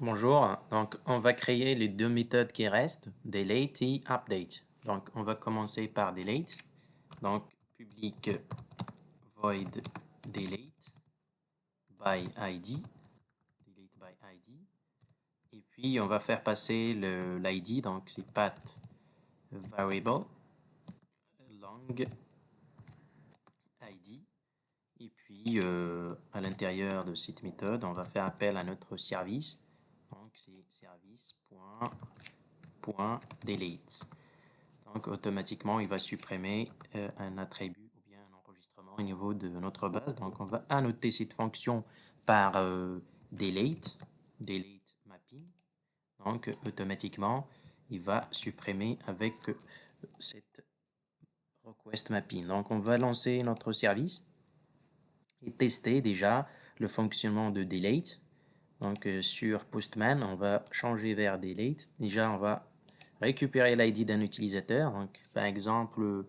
Bonjour, donc on va créer les deux méthodes qui restent, delete et update. Donc on va commencer par delete. Donc public void delete by id, delete by id. Et puis on va faire passer l'id, donc c'est path variable long id. Et puis à l'intérieur de cette méthode, on va faire appel à notre service. Donc c'est service.delete. Donc automatiquement, il va supprimer un attribut ou bien un enregistrement au niveau de notre base. Donc on va annoter cette fonction par delete mapping. Donc automatiquement, il va supprimer avec cette request mapping. Donc on va lancer notre service et tester déjà le fonctionnement de delete. Donc sur Postman, on va changer vers delete. Déjà, on va récupérer l'ID d'un utilisateur. Donc par exemple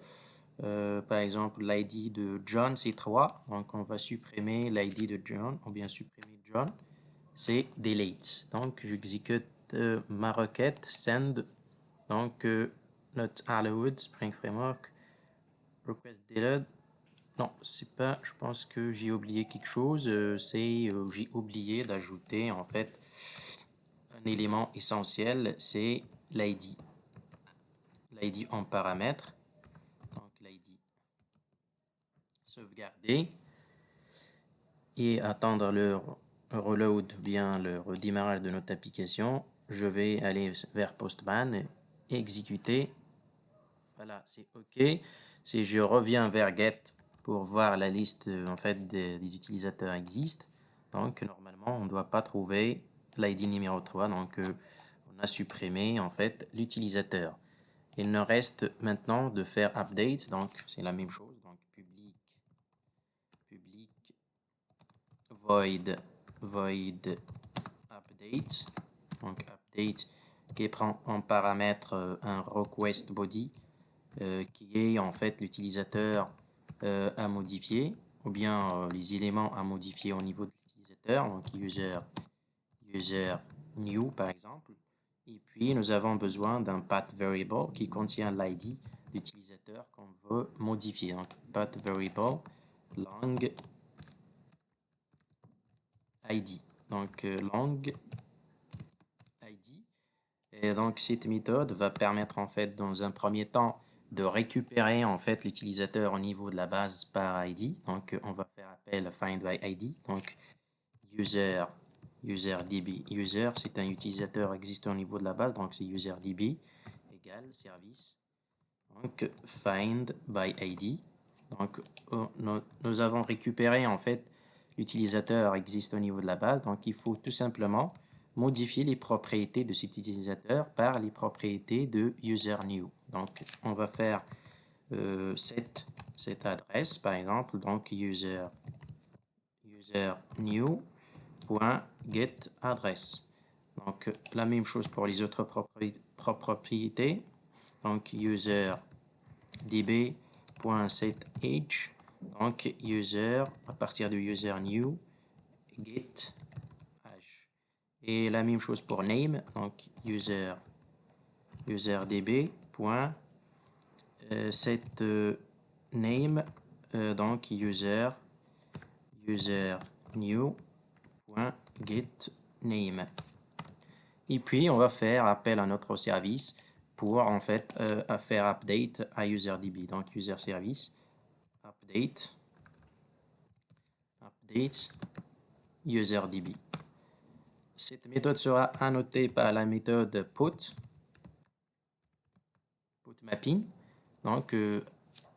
l'ID de John, c'est 3. Donc on va supprimer l'ID de John, ou bien supprimer John, c'est delete. Donc j'exécute ma requête send. Donc not allowed, Spring Framework, request deleted. Non, c'est pas, je pense que j'ai oublié quelque chose. J'ai oublié d'ajouter en fait un élément essentiel, c'est l'ID. L'ID en paramètre. Donc l'ID sauvegarder et attendre le reload, bien le redémarrage de notre application. Je vais aller vers Postman, exécuter. Voilà, c'est OK. Si je reviens vers Get pour voir la liste en fait des utilisateurs existent, donc normalement on ne doit pas trouver l'ID numéro 3, donc on a supprimé en fait l'utilisateur. Il nous reste maintenant de faire update, donc c'est la même chose, donc public void update, donc update qui prend en paramètre un request body qui est en fait l'utilisateur à modifier ou bien les éléments à modifier au niveau de l'utilisateur, donc user new par exemple. Et puis nous avons besoin d'un path variable qui contient l'ID d'utilisateur qu'on veut modifier. Donc path variable long ID. Donc long ID. Et donc cette méthode va permettre en fait dans un premier temps de récupérer en fait l'utilisateur au niveau de la base par ID. Donc on va faire appel à find by ID. Donc UserDB. User, c'est un utilisateur existant au niveau de la base, donc c'est UserDB égale service. Donc find by ID. Donc nous avons récupéré en fait l'utilisateur existe au niveau de la base, donc il faut tout simplement modifier les propriétés de cet utilisateur par les propriétés de userNew. Donc on va faire cette adresse par exemple, donc userNew.getAddress. Donc la même chose pour les autres propriétés. Donc UserDB.setAge. Donc user à partir de userNew get age. Et la même chose pour name. Donc UserDB.set name. Donc userNew.getName. Et puis on va faire appel à notre service pour en fait faire update à UserDB. Donc user service update UserDB. Cette méthode sera annotée par la méthode put mapping. Donc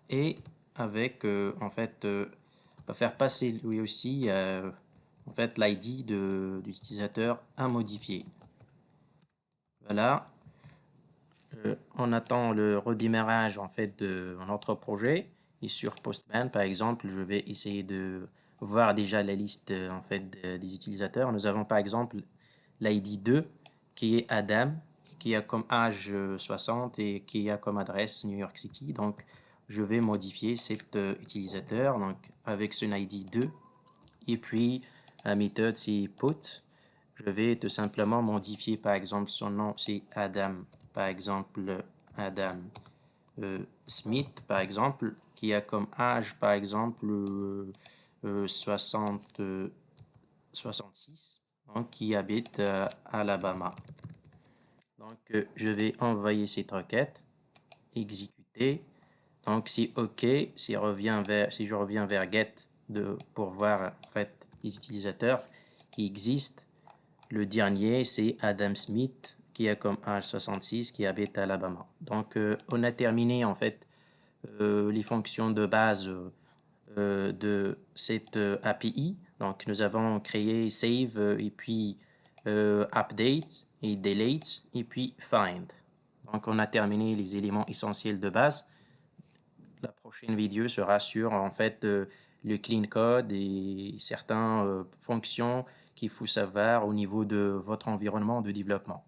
et avec en fait va faire passer lui aussi en fait l'ID de l'utilisateur à modifier. Voilà. On attend le redémarrage en fait de notre projet et sur Postman par exemple je vais essayer de voir déjà la liste en fait des utilisateurs. Nous avons par exemple l'ID 2 qui est Adam qui a comme âge 60 et qui a comme adresse New York City. Donc je vais modifier cet utilisateur donc avec son ID 2 et puis la méthode c'est put je vais tout simplement modifier, par exemple, son nom, c'est Adam, par exemple, Adam Smith, par exemple, qui a comme âge, par exemple, 66, donc qui habite à Alabama. Donc, je vais envoyer cette requête, exécuter. Donc, si OK, si je reviens vers get pour voir en fait les utilisateurs qui existent, le dernier, c'est Adam Smith, qui a comme âge 66, qui habite à Alabama. Donc, on a terminé en fait les fonctions de base de cette API. Donc, nous avons créé save et puis update et delete et puis find. Donc, on a terminé les éléments essentiels de base. La prochaine vidéo sera sur en fait le clean code et certaines fonctions qu'il faut savoir au niveau de votre environnement de développement.